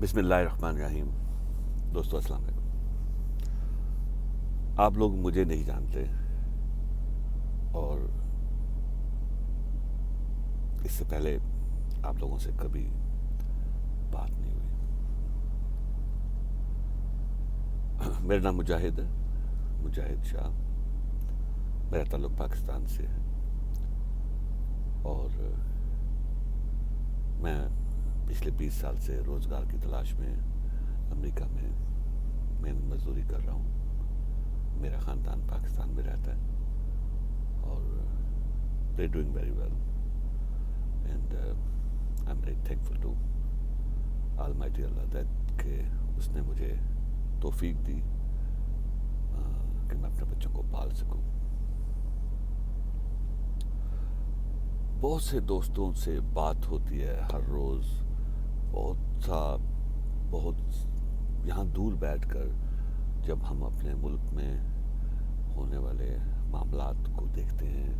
بسم اللہ الرحمن الرحیم. دوستو السلام علیکم. آپ لوگ مجھے نہیں جانتے اور اس سے پہلے آپ لوگوں سے کبھی بات نہیں ہوئی. میرا نام مجاہد ہے, مجاہد شاہ. میرا تعلق پاکستان سے ہے اور میں پچھلے 20 سال سے روزگار کی تلاش میں امریکہ میں محنت مزدوری کر رہا ہوں. میرا خاندان پاکستان میں رہتا ہے اور they doing very well and I'm very thankful to Almighty Allah that کہ اس نے مجھے توفیق دی کہ میں اپنے بچوں کو پال سکوں. بہت سے دوستوں سے بات ہوتی ہے ہر روز, بہت یہاں دور بیٹھ کر جب ہم اپنے ملک میں ہونے والے معاملات کو دیکھتے ہیں,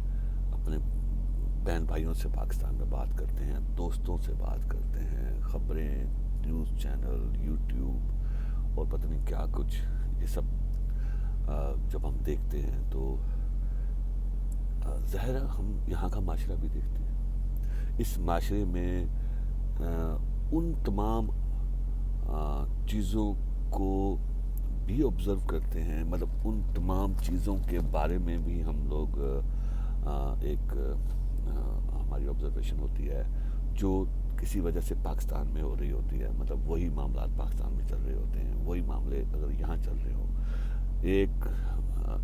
اپنے بہن بھائیوں سے پاکستان میں بات کرتے ہیں, دوستوں سے بات کرتے ہیں, خبریں, نیوز چینل, یوٹیوب اور پتہ نہیں کیا کچھ, یہ سب جب ہم دیکھتے ہیں تو ظاہر ہے ہم یہاں کا معاشرہ بھی دیکھتے ہیں. اس معاشرے میں ان تمام چیزوں کو بھی آبزرو کرتے ہیں, مطلب ان تمام چیزوں کے بارے میں بھی ہم لوگ ہماری آبزرویشن ہوتی ہے جو کسی وجہ سے پاکستان میں ہو رہی ہوتی ہے. مطلب وہی معاملات پاکستان میں چل رہے ہوتے ہیں, وہی معاملے اگر یہاں چل رہے ہوں.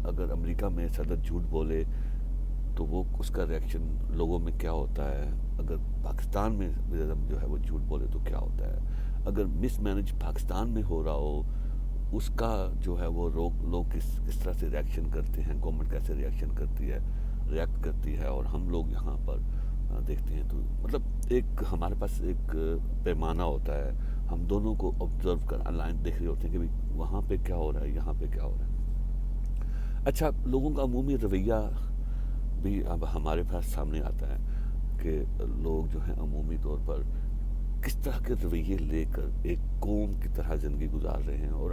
اگر امریکہ میں صدر جھوٹ بولے تو وہ اس کا ریئیکشن لوگوں میں کیا ہوتا ہے, اگر پاکستان میں جو ہے وہ جھوٹ بولے تو کیا ہوتا ہے, اگر مس مینج پاکستان میں ہو رہا ہو اس کا جو ہے وہ لوگ کس طرح سے ریئیکشن کرتے ہیں, گورنمنٹ کیسے ریئیکشن ریئیکٹ کرتی ہے, اور ہم لوگ یہاں پر دیکھتے ہیں. تو مطلب ہمارے پاس ایک پیمانہ ہوتا ہے, ہم دونوں کو آبزرو لائن دیکھ رہے ہوتے ہیں کہ وہاں پہ کیا ہو رہا ہے, یہاں پہ کیا ہو رہا ہے. اچھا, لوگوں کا عمومی رویہ بھی اب ہمارے پاس سامنے آتا ہے کہ لوگ جو ہیں عمومی طور پر کس طرح کے رویے لے کر ایک قوم کی طرح زندگی گزار رہے ہیں, اور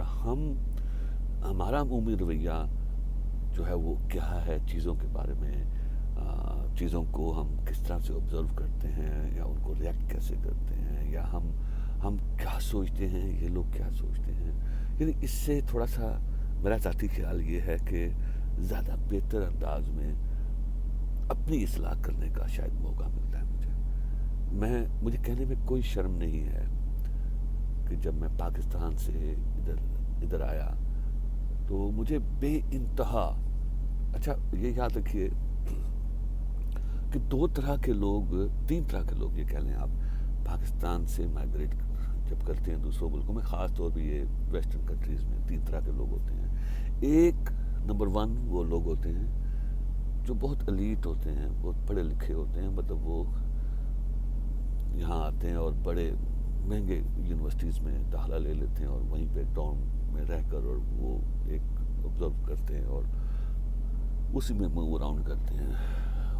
ہمارا عمومی رویہ جو ہے وہ کیا ہے چیزوں کے بارے میں, چیزوں کو ہم کس طرح سے آبزرو کرتے ہیں یا ان کو ریئیکٹ کیسے کرتے ہیں, یا ہم کیا سوچتے ہیں, یہ لوگ کیا سوچتے ہیں. یعنی اس سے تھوڑا سا میرا ذاتی خیال یہ ہے کہ زیادہ بہتر انداز میں اپنی اصلاح کرنے کا شاید موقع ملتا ہے مجھے کہنے میں کوئی شرم نہیں ہے کہ جب میں پاکستان سے ادھر آیا تو مجھے بے انتہا, اچھا یہ یاد رکھیے کہ 3 طرح کے لوگ یہ کہہ لیں آپ, پاکستان سے مائگریٹ جب کرتے ہیں دوسروں ملکوں میں, خاص طور پہ یہ ویسٹرن کنٹریز میں 3 طرح کے لوگ ہوتے ہیں. ایک نمبر 1 وہ لوگ ہوتے ہیں جو بہت ایلیٹ ہوتے ہیں, بہت پڑھے لکھے ہوتے ہیں, مطلب وہ یہاں آتے ہیں اور بڑے مہنگے یونیورسٹیز میں داخلہ لے لیتے ہیں اور وہیں پہ ڈارم میں رہ کر اور وہ ایک آبزرو کرتے ہیں اور اسی میں موو اراؤنڈ کرتے ہیں.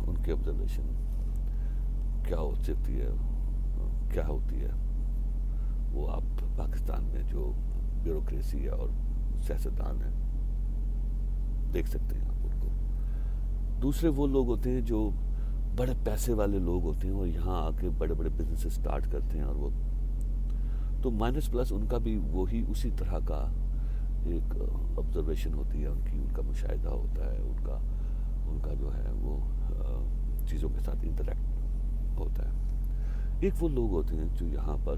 ان کی آبزرویشن کیا ہو سکتی ہے, کیا ہوتی ہے, وہ آپ پاکستان میں جو بیوروکریسی ہے اور سیاستدان ہیں دیکھ سکتے ہیں آپ ان کو. دوسرے وہ لوگ ہوتے ہیں جو بڑے پیسے والے لوگ ہوتے ہیں اور یہاں آ کے بڑے بڑے بزنس سٹارٹ کرتے ہیں, اور وہ تو مائنس پلس ان کا بھی وہی اسی طرح کا ایک آبزرویشن ہوتی ہے, ان کا مشاہدہ ہوتا ہے, ان کا جو ہے وہ چیزوں کے ساتھ انٹریکٹ ہوتا ہے. ایک وہ لوگ ہوتے ہیں جو یہاں پر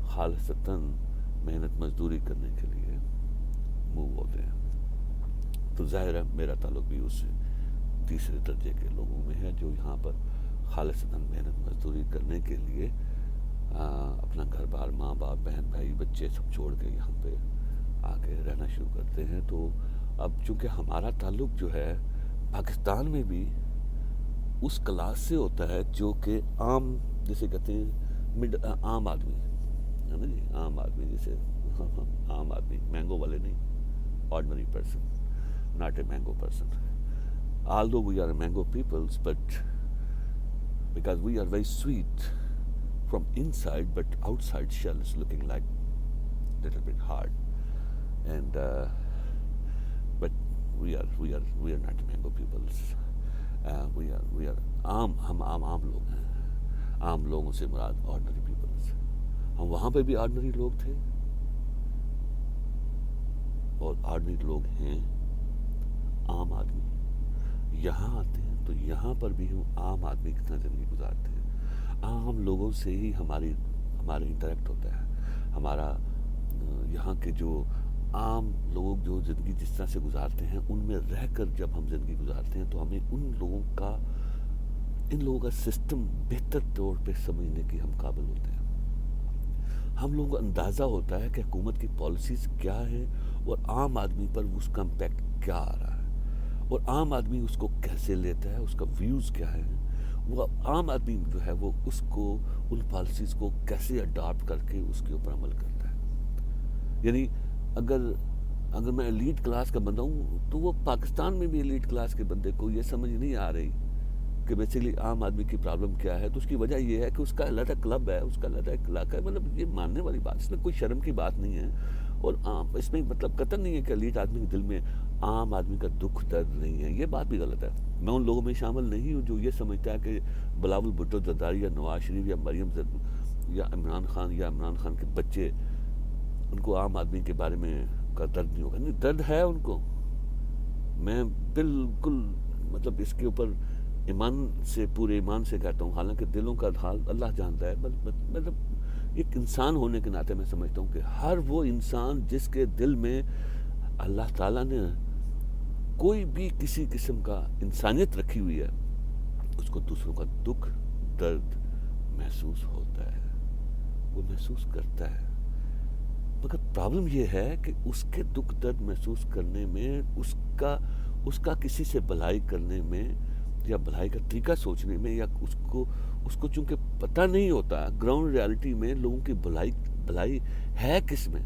خالصتاً محنت مزدوری کرنے کے لیے موو ہوتے ہیں. تو ظاہر ہے میرا تعلق بھی اس تیسرے درجے کے لوگوں میں ہے جو یہاں پر خالصتاً محنت مزدوری کرنے کے لیے اپنا گھر بار, ماں باپ, بہن بھائی, بچے سب چھوڑ کے یہاں پہ آ کے رہنا شروع کرتے ہیں. تو اب چونکہ ہمارا تعلق جو ہے پاکستان میں بھی اس کلاس سے ہوتا ہے جو کہ عام, جسے کہتے ہیں عام آدمی ہے نا جی, عام آدمی جیسے عام آدمی, مینگو والے نہیں, ordinary person, not a mango person. Although we are mango peoples, but because we are very sweet from inside, but outside shell is looking like little bit hard. And but we are not mango peoples. We are عام لوگ ہیں. عام لوگوں سے مراد ordinary peoples. ہم وہاں پہ بھی آرڈنری لوگ تھے اور آرڈنری لوگ ہیں عام آدمی. یہاں آتے ہیں تو یہاں پر بھی ہم عام آدمی کتنا زندگی گزارتے ہیں. عام لوگوں سے ہی ہمارے انٹریکٹ ہوتا ہے. ہمارا یہاں کے جو عام لوگ جو زندگی جس طرح سے گزارتے ہیں ان میں رہ کر جب ہم زندگی گزارتے ہیں تو ہمیں ان لوگوں کا سسٹم بہتر طور پہ سمجھنے کے ہم قابل ہوتے ہیں. ہم لوگوں کو اندازہ ہوتا ہے کہ حکومت کی پالیسیز کیا ہے اور عام آدمی پر اس کا امپیکٹ کیا آ رہا ہے اور عام آدمی اس کو کیسے لیتا ہے, اس کا ویوز کیا ہے. وہ عام آدمی جو ہے وہ ان پالیسیز کو کیسے اڈاپٹ کر کے اس کے اوپر عمل کرتا ہے. یعنی اگر میں ایلیٹ کلاس کا بندہ ہوں تو وہ پاکستان میں بھی ایلیٹ کلاس کے بندے کو یہ سمجھ نہیں آ رہی کہ بیسیکلی عام آدمی کی پرابلم کیا ہے. تو اس کی وجہ یہ ہے کہ اس کا علیحدہ کلب ہے, اس کا علیحدہ علاقہ ہے. مطلب یہ ماننے والی بات, اس میں کوئی شرم کی بات نہیں ہے. اور اس میں مطلب قطعاً نہیں ہے کہ ایلیٹ آدمی کے دل میں عام آدمی کا دکھ درد نہیں ہے. یہ بات بھی غلط ہے. میں ان لوگوں میں شامل نہیں ہوں جو یہ سمجھتا ہے کہ بلاول بھٹو زرداری یا نواز شریف یا مریم یا عمران خان کے بچے, ان کو عام آدمی کے بارے میں کا درد نہیں ہوگا. نہیں, درد ہے ان کو. میں بالکل مطلب اس کے اوپر پورے ایمان سے کہتا ہوں, حالانکہ دلوں کا حال اللہ جانتا ہے. مطلب ایک انسان ہونے کے ناطے میں سمجھتا ہوں کہ ہر وہ انسان جس کے دل میں اللہ تعالیٰ نے کوئی بھی کسی قسم کا انسانیت رکھی ہوئی ہے, اس کو دوسروں کا دکھ درد محسوس ہوتا ہے, وہ محسوس کرتا ہے. مگر پرابلم یہ ہے کہ اس کے دکھ درد محسوس کرنے میں, اس کا کسی سے بھلائی کرنے میں یا بھلائی کا طریقہ سوچنے میں, یا اس کو چونکہ پتہ نہیں ہوتا گراؤنڈ ریالٹی میں لوگوں کی بھلائی ہے کس میں.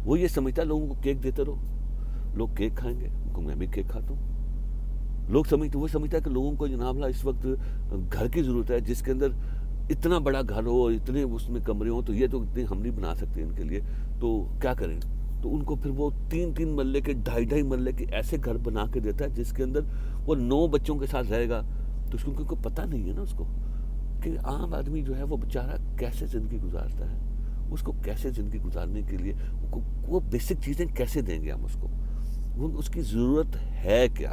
وہ یہ سمجھتا ہے لوگوں کو کیک دیتے رہو, لوگ کیک کھائیں گے, ان کو میں بھی کیک کھاتا ہوں. وہ سمجھتا ہے کہ لوگوں کو جناب اللہ اس وقت گھر کی ضرورت ہے جس کے اندر اتنا بڑا گھر ہو, اتنے اس میں کمرے ہوں, تو یہ تو اتنے ہم نہیں بنا سکتے ان کے لیے, تو کیا کریں. تو ان کو پھر وہ 3 مرلے کے 2.5 مرلے کے ایسے گھر بنا کے دیتا ہے جس کے اندر وہ 9 بچوں کے ساتھ رہے گا. تو اس کو پتہ نہیں ہے نا اس کو کہ عام آدمی جو ہے وہ بیچارہ کیسے زندگی گزارتا ہے. اس کو کیسے زندگی گزارنے کے لیے وہ بیسک چیزیں کیسے دیں گے ہم اس کو, وہ اس کی ضرورت ہے کیا.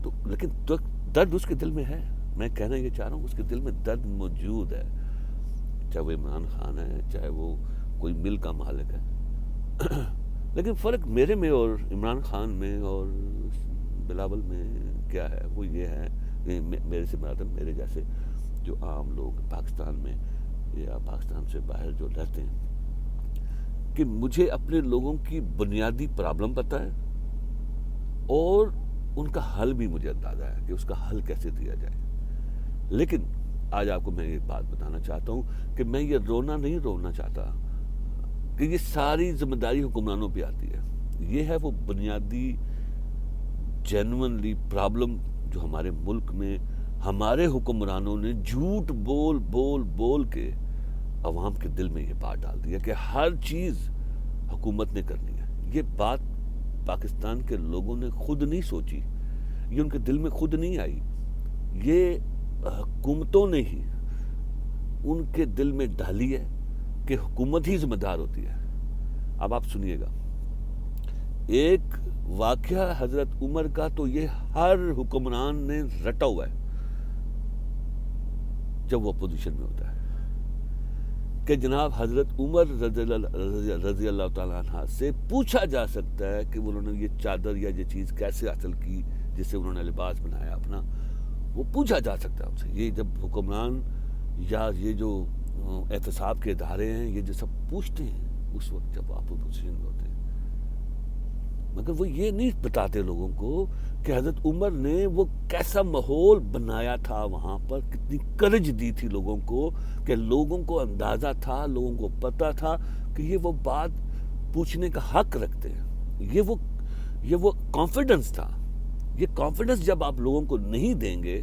تو لیکن درد اس کے دل میں ہے. میں کہنا یہ چاہ رہا ہوں اس کے دل میں درد موجود ہے, چاہے وہ عمران خان ہے, چاہے وہ کوئی مل کا مالک ہے. لیکن فرق میرے میں اور عمران خان میں اور بلاول میں کیا ہے, وہ یہ ہے میرے سے مراد میرے جیسے جو عام لوگ پاکستان میں یا پاکستان سے باہر جو رہتے ہیں, کہ مجھے اپنے لوگوں کی بنیادی پرابلم پتہ ہے اور ان کا حل بھی مجھے اندازہ ہے کہ اس کا حل کیسے دیا جائے. لیکن آج آپ کو میں ایک بات بتانا چاہتا ہوں کہ میں یہ نہیں رونا چاہتا کہ یہ ساری ذمہ داری حکمرانوں پہ آتی ہے. یہ ہے وہ بنیادی جینوئنلی پرابلم جو ہمارے ملک میں ہمارے حکمرانوں نے جھوٹ بول کے عوام کے دل میں یہ بات ڈال دی ہے کہ ہر چیز حکومت نے کرنی ہے. یہ بات پاکستان کے لوگوں نے خود نہیں سوچی, یہ ان کے دل میں خود نہیں آئی, یہ حکومتوں نے ہی ان کے دل میں ڈالی ہے کہ حکومت ہی ذمہ دار ہوتی ہے. اب آپ سنیے گا ایک واقعہ حضرت عمر کا, تو یہ ہر حکمران نے رٹا ہوا ہے جب وہ اپوزیشن میں ہوتا ہے کہ جناب حضرت عمر رضی اللہ تعالیٰ عنہ سے پوچھا جا سکتا ہے کہ انہوں نے یہ چادر یا یہ چیز کیسے حاصل کی جس سے انہوں نے لباس بنایا اپنا, وہ پوچھا جا سکتا ہے ان سے. یہ جب حکمران یا یہ جو احتساب کے ادارے ہیں یہ جو سب پوچھتے ہیں اس وقت جب آپ اپوزیشن میں ہوتے ہیں, مگر وہ یہ نہیں بتاتے لوگوں کو کہ حضرت عمر نے وہ کیسا ماحول بنایا تھا وہاں پر, کتنی کرج دی تھی لوگوں کو کہ لوگوں کو اندازہ تھا, لوگوں کو پتہ تھا کہ یہ وہ بات پوچھنے کا حق رکھتے ہیں. یہ وہ کانفیڈنس تھا. یہ کانفیڈنس جب آپ لوگوں کو نہیں دیں گے,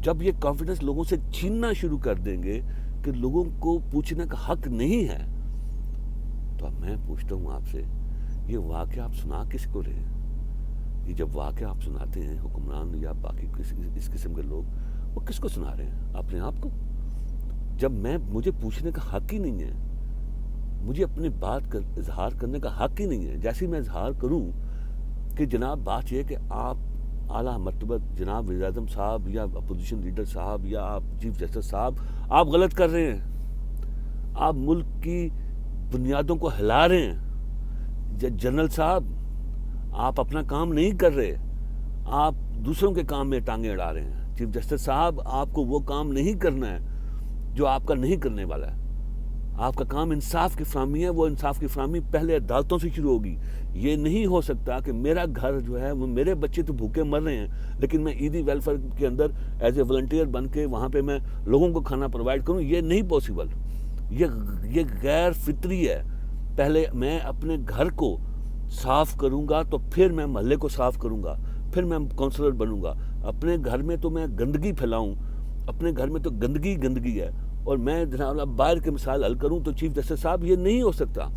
جب یہ کانفیڈنس لوگوں سے چھیننا شروع کر دیں گے کہ لوگوں کو پوچھنے کا حق نہیں ہے، تو اب میں پوچھتا ہوں آپ سے، یہ واقعہ آپ سنا کس کو رہے ہیں؟ یہ جب واقعہ آپ سناتے ہیں حکمران یا باقی اس قسم کے لوگ، وہ کس کو سنا رہے ہیں؟ اپنے آپ کو؟ جب مجھے پوچھنے کا حق ہی نہیں ہے، مجھے اپنی بات کا اظہار کرنے کا حق ہی نہیں ہے، جیسے میں اظہار کروں کہ جناب بات یہ کہ آپ اعلیٰ مرتبہ جناب وزیر اعظم صاحب یا اپوزیشن لیڈر صاحب یا آپ چیف جسٹس صاحب، آپ غلط کر رہے ہیں، آپ ملک کی بنیادوں کو ہلا رہے ہیں، جنرل صاحب آپ اپنا کام نہیں کر رہے، آپ دوسروں کے کام میں ٹانگیں اڑا رہے ہیں، چیف جسٹس صاحب آپ کو وہ کام نہیں کرنا ہے جو آپ کا نہیں کرنے والا ہے، آپ کا کام انصاف کی فراہمی ہے، وہ انصاف کی فراہمی پہلے عدالتوں سے شروع ہوگی۔ یہ نہیں ہو سکتا کہ میرا گھر جو ہے وہ میرے بچے تو بھوکے مر رہے ہیں، لیکن میں عیدی ویلفیئر کے اندر ایز اے والنٹیئر بن کے وہاں پہ میں لوگوں کو کھانا پرووائڈ کروں، یہ نہیں پاسبل، یہ غیر فطری ہے۔ پہلے میں اپنے گھر کو صاف کروں گا تو پھر میں محلے کو صاف کروں گا، پھر میں کونسلر بنوں گا۔ اپنے گھر میں تو میں گندگی پھیلاؤں، اپنے گھر میں تو گندگی ہے، اور میں جناب باہر کے مسائل حل کروں تو چیف جسٹس صاحب یہ نہیں ہو سکتا،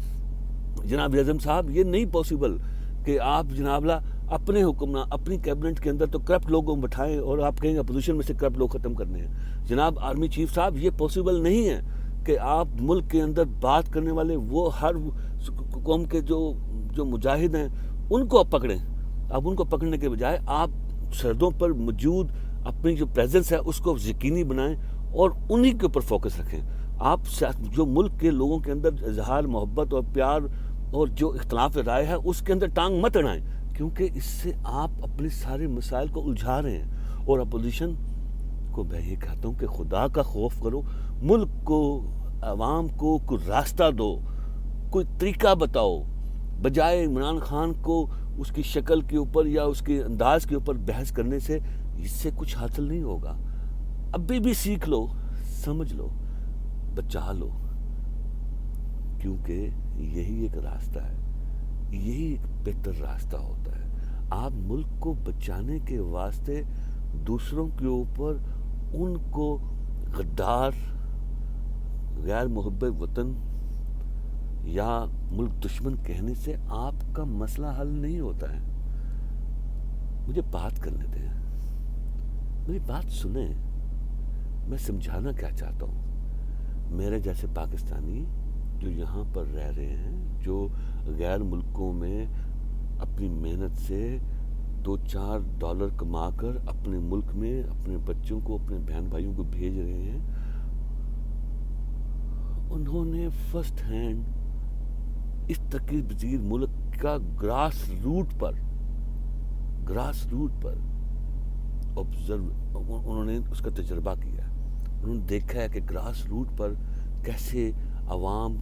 جناب اعظم صاحب یہ نہیں پاسبل کہ آپ جناب اپنے حکمران اپنی کیبنٹ کے اندر تو کرپٹ لوگوں کو بٹھائیں اور آپ کہیں اپوزیشن میں سے کرپٹ لوگ ختم کرنے ہیں۔ جناب آرمی چیف صاحب یہ پاسبل نہیں ہے کہ آپ ملک کے اندر بات کرنے والے وہ ہر قوم کے جو مجاہد ہیں ان کو آپ پکڑیں، اب ان کو پکڑنے کے بجائے آپ سرحدوں پر موجود اپنی جو پریزنس ہے اس کو یقینی بنائیں اور انہی کے اوپر فوکس رکھیں۔ آپ جو ملک کے لوگوں کے اندر اظہار محبت اور پیار اور جو اختلاف رائے ہے اس کے اندر ٹانگ مت اڑائیں، کیونکہ اس سے آپ اپنے سارے مسائل کو الجھا رہے ہیں۔ اور اپوزیشن کو میں یہ کہتا ہوں کہ خدا کا خوف کرو، ملک کو عوام کو کوئی راستہ دو، کوئی طریقہ بتاؤ، بجائے عمران خان کو اس کی شکل کے اوپر یا اس کے انداز کے اوپر بحث کرنے سے اس سے کچھ حاصل نہیں ہوگا۔ ابھی بھی سیکھ لو، سمجھ لو، بچا لو، کیونکہ یہی ایک راستہ ہے، یہی ایک بہتر راستہ ہوتا ہے۔ آپ ملک کو بچانے کے واسطے دوسروں کے اوپر ان کو غدار، غیر محب وطن یا ملک دشمن کہنے سے آپ کا مسئلہ حل نہیں ہوتا ہے۔ مجھے بات کرنے دیں، میری بات سنیں، میں سمجھانا کیا چاہتا ہوں۔ میرے جیسے پاکستانی جو یہاں پر رہ رہے ہیں، جو غیر ملکوں میں اپنی محنت سے $2-4 کما کر اپنے ملک میں اپنے بچوں کو، اپنے بہن بھائیوں کو بھیج رہے ہیں، انہوں نے فرسٹ ہینڈ اس ترقی پذیر ملک کا گراس روٹ پر انہوں نے اس کا تجربہ کیا، انہوں نے دیکھا ہے کہ گراس روٹ پر کیسے عوام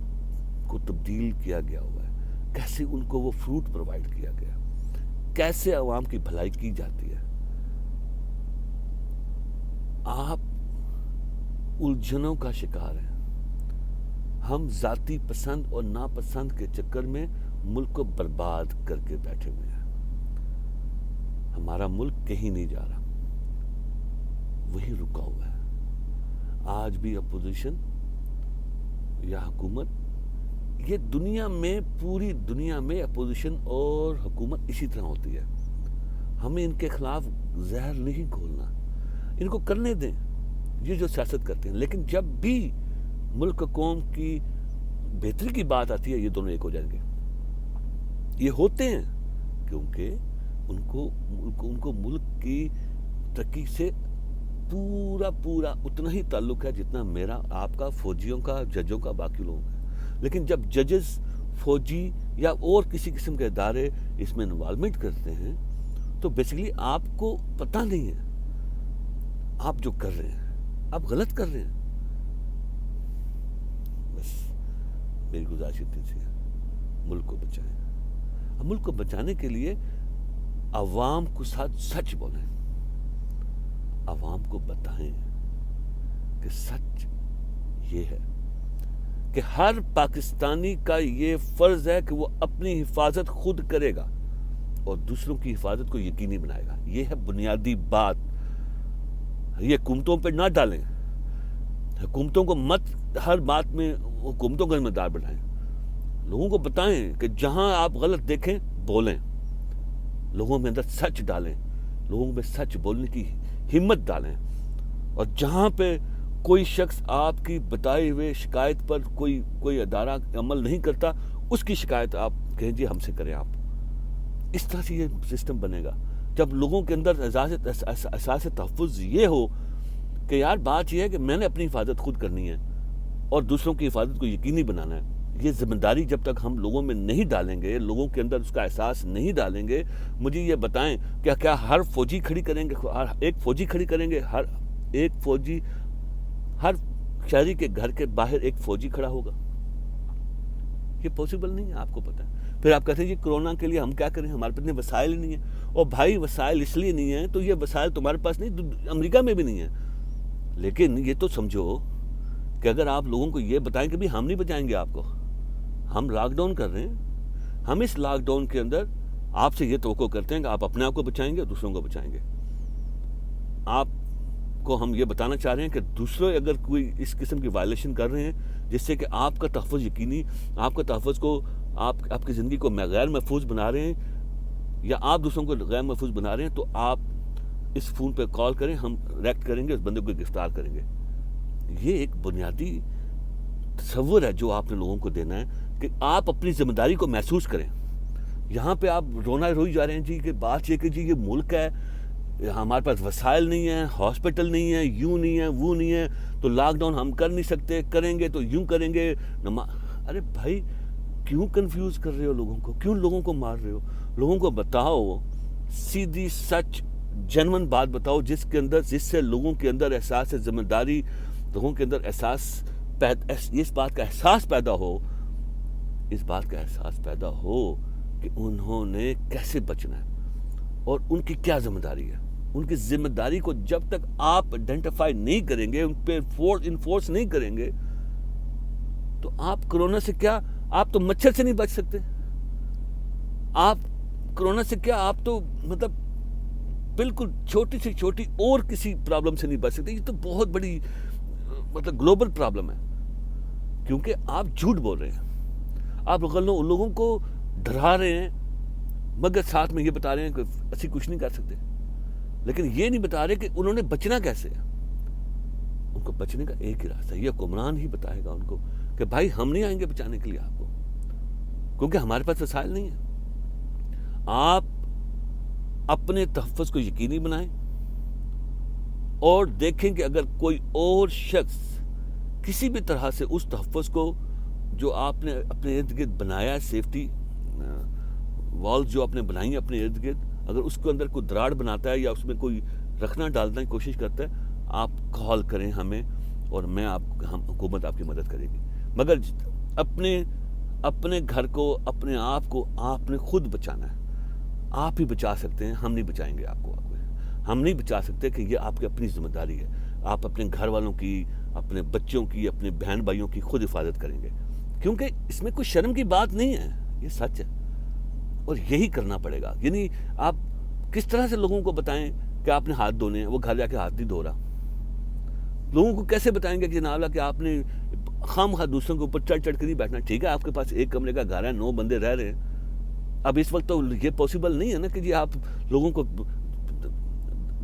کو تبدیل کیا گیا ہوا ہے، کیسے ان کو وہ فروٹ پرووائڈ کیا گیا، کیسے عوام کی بھلائی کی جاتی ہے۔ آپ الجھنوں کا شکار ہیں، ہم ذاتی پسند اور ناپسند کے چکر میں ملک کو برباد کر کے بیٹھے ہوئے ہیں۔ ہمارا ملک کہیں نہیں جا رہا، وہی رکا ہوا ہے۔ آج بھی اپوزیشن یا حکومت، یہ دنیا میں، پوری دنیا میں اپوزیشن اور حکومت اسی طرح ہوتی ہے۔ ہمیں ان کے خلاف زہر نہیں گھولنا، ان کو کرنے دیں یہ جو سیاست کرتے ہیں، لیکن جب بھی ملک قوم کی بہتری کی بات آتی ہے یہ دونوں ایک ہو جائیں گے۔ یہ ہوتے ہیں کیونکہ ان کو ملک کی ترقی سے پورا اتنا ہی تعلق ہے جتنا میرا، آپ کا، فوجیوں کا، ججوں کا، باقی لوگوں کا۔ لیکن جب ججز، فوجی یا اور کسی قسم کے ادارے اس میں انوالومنٹ کرتے ہیں تو بیسیکلی آپ کو پتہ نہیں ہے آپ جو کر رہے ہیں، آپ غلط کر رہے ہیں۔ بس میری گزارش اتنی سی ہے، ملک کو بچائیں۔ ملک کو بچانے کے لیے عوام کو ساتھ سچ بولیں، عوام کو بتائیں کہ سچ یہ ہے کہ ہر پاکستانی کا یہ فرض ہے کہ وہ اپنی حفاظت خود کرے گا اور دوسروں کی حفاظت کو یقینی بنائے گا۔ یہ ہے بنیادی بات، یہ حکومتوں پہ نہ ڈالیں۔ حکومتوں کو مت ہر بات میں حکومتوں کو ذمہ دار بنائیں. لوگوں کو بتائیں کہ جہاں آپ غلط دیکھیں بولیں, لوگوں میں اندر سچ ڈالیں, لوگوں میں سچ بولنے کی ہمت ڈالیں. اور جہاں پہ کوئی شخص آپ کی بتائے ہوئے شکایت پر کوئی ادارہ عمل نہیں کرتا, اس کی شکایت آپ کہیں جی ہم سے کریں. آپ اس طرح سے یہ سسٹم بنے گا جب لوگوں کے اندر احساس تحفظ یہ ہو کہ یار بات یہ ہے کہ میں نے اپنی حفاظت خود کرنی ہے اور دوسروں کی حفاظت کو یقینی بنانا ہے. یہ ذمہ داری جب تک ہم لوگوں میں نہیں ڈالیں گے, لوگوں کے اندر اس کا احساس نہیں ڈالیں گے. مجھے یہ بتائیں کیا ہر فوجی کھڑی کریں گے, ایک فوجی کھڑی کریں گے, ہر شہری کے گھر کے باہر ایک فوجی کھڑا ہوگا؟ یہ پاسبل نہیں ہے, آپ کو پتہ ہے. پھر آپ کہتے ہیں جی کرونا کے لیے ہم کیا کریں, ہمارے پاس اتنے وسائل ہی نہیں ہیں. اور بھائی وسائل اس لیے نہیں ہیں تو یہ وسائل تمہارے پاس نہیں, امریکہ میں بھی نہیں ہیں. لیکن یہ تو سمجھو کہ اگر آپ لوگوں کو یہ بتائیں کہ بھی ہم نہیں بچائیں گے آپ کو, ہم لاک ڈاؤن کر رہے ہیں, ہم اس لاک ڈاؤن کے اندر آپ سے یہ توقع کرتے ہیں کہ آپ اپنے آپ کو بچائیں گے اور دوسروں کو بچائیں گے. آپ کو ہم یہ بتانا چاہ رہے ہیں کہ دوسرے اگر کوئی اس قسم کی وائلیشن کر رہے ہیں جس سے کہ آپ کا تحفظ یقینی, آپ کا تحفظ کو, آپ کی زندگی کو غیر محفوظ بنا رہے ہیں یا آپ دوسروں کو غیر محفوظ بنا رہے ہیں, تو آپ اس فون پہ کال کریں, ہم ریکٹ کریں گے, اس بندے کو گرفتار کریں گے. یہ ایک بنیادی تصور ہے جو آپ نے لوگوں کو دینا ہے کہ آپ اپنی ذمہ داری کو محسوس کریں. یہاں پہ آپ روئی جا رہے ہیں جی کہ بات یہ کہ جی یہ ملک ہے, ہمارے پاس وسائل نہیں ہیں, ہاسپٹل نہیں ہے, یوں نہیں ہے, وہ نہیں ہے, تو لاک ڈاؤن ہم کر نہیں سکتے, کریں گے تو یوں کریں گے. ارے بھائی کیوں کنفیوز کر رہے ہو لوگوں کو, کیوں لوگوں کو مار رہے ہو؟ لوگوں کو بتاؤ سیدھی سچ جنون بات بتاؤ جس سے لوگوں کے اندر احساس ذمہ داری, لوگوں کے اندر اس بات کا احساس پیدا ہو کہ انہوں نے کیسے بچنا ہے اور ان کی کیا ذمہ داری ہے. ان کی ذمہ داری کو جب تک آپ آئیڈینٹیفائی نہیں کریں گے, ان پہ انفورس نہیں کریں گے, تو آپ کرونا سے کیا, آپ تو مچھر سے نہیں بچ سکتے. آپ کرونا سے کیا, آپ تو مطلب بالکل چھوٹی سے چھوٹی اور کسی پرابلم سے نہیں بچ سکتے. یہ تو بہت بڑی مطلب گلوبل پرابلم ہے, کیونکہ آپ جھوٹ بول رہے ہیں, آپ لوگوں کو ڈرا رہے ہیں, مگر ساتھ میں یہ بتا رہے ہیں کہ اسی کچھ نہیں کر سکتے. لیکن یہ نہیں بتا رہے کہ انہوں نے بچنا کیسے ہے. ان کو بچنے کا ایک ہی راستہ ہے, یہ حکمران ہی بتائے گا ان کو کہ بھائی ہم نہیں آئیں گے بچانے کے لیے آپ کو, کیونکہ ہمارے پاس وسائل نہیں ہیں. آپ اپنے تحفظ کو یقینی بنائیں اور دیکھیں کہ اگر کوئی اور شخص کسی بھی طرح سے اس تحفظ کو جو آپ نے اپنے ارد گرد بنایا ہے, سیفٹی والز جو آپ نے بنائی ہیں اپنے ارد گرد, اگر اس کے اندر کوئی دراڑ بناتا ہے یا اس میں کوئی رکھنا ڈالنے کی کوشش کرتا ہے, آپ کال کریں ہمیں اور حکومت آپ کی مدد کرے گی. مگر اپنے گھر کو, اپنے آپ کو آپ نے خود بچانا ہے. آپ ہی بچا سکتے ہیں, ہم نہیں بچائیں گے آپ کو. ہم نہیں بچا سکتے کہ یہ آپ کی اپنی ذمہ داری ہے. آپ اپنے گھر والوں کی, اپنے بچوں کی, اپنے بہن بھائیوں کی خود حفاظت کریں گے, کیونکہ اس میں کوئی شرم کی بات نہیں ہے, یہ سچ ہے اور یہی کرنا پڑے گا. یعنی آپ کس طرح سے لوگوں کو بتائیں کہ آپ نے ہاتھ دھونے ہیں, وہ گھر جا کے ہاتھ نہیں دھو رہا. لوگوں کو کیسے بتائیں گے کہ جناب کہ آپ نے خواہ دوسروں کے اوپر چڑھ کے نہیں بیٹھنا. ٹھیک ہے آپ کے پاس ایک کمرے کا گھر ہے, 9 بندے رہ رہے ہیں, اب اس وقت تو یہ پاسبل نہیں ہے نا کہ جی آپ لوگوں کو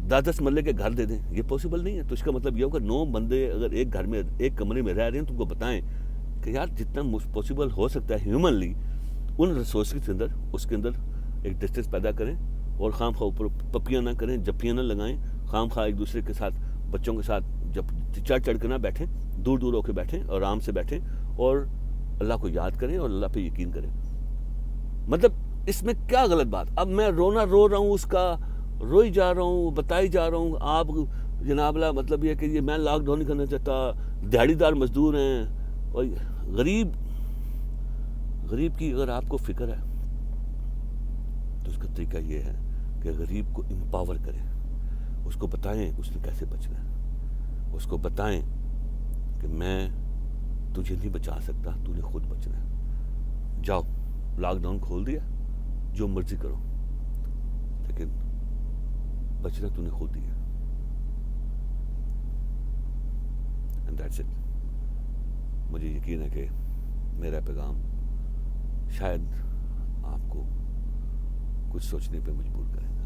10 مرلے کے گھر دے دیں, یہ پاسبل نہیں ہے. تو اس کا مطلب یہ ہوگا 9 بندے اگر ایک گھر میں ایک کمرے میں رہ رہے ہیں تو ان کو بتائیں کہ یار جتنا پاسبل ہو سکتا ہے ہیومنلی ان ریسورسز کے اندر, اس کے اندر ایک ڈسٹینس پیدا کریں اور خام خواہ اوپر پپیاں نہ کریں, جپیاں نہ لگائیں, خام خواہ ایک دوسرے کے ساتھ, بچوں کے ساتھ جب چڑھ کے نہ بیٹھیں, دور ہو کے بیٹھیں, آرام سے بیٹھیں اور اللہ کو یاد کریں اور اللہ پہ یقین کریں. مطلب اس میں کیا غلط بات؟ اب میں رو رہا ہوں, اس کا روئی جا رہا ہوں, بتائی جا رہا ہوں. آپ جناب اللہ مطلب یہ کہ یہ میں لاک ڈاؤن نہیں کرنا چاہتا, دیہڑی دار مزدور ہیں, اور غریب کی اگر آپ کو فکر ہے تو اس کا طریقہ یہ ہے کہ غریب کو امپاور کریں, اس کو بتائیں اس نے کیسے بچنا ہے, اس کو بتائیں کہ میں تجھے نہیں بچا سکتا, تو نے خود بچنا ہے. جاؤ لاک ڈاؤن کھول دیا, جو مرضی کرو, لیکن بچنا تو نے خود دیا. And that's it. مجھے یقین ہے کہ میرا پیغام شاید آپ کو کچھ سوچنے پہ مجبور کرے.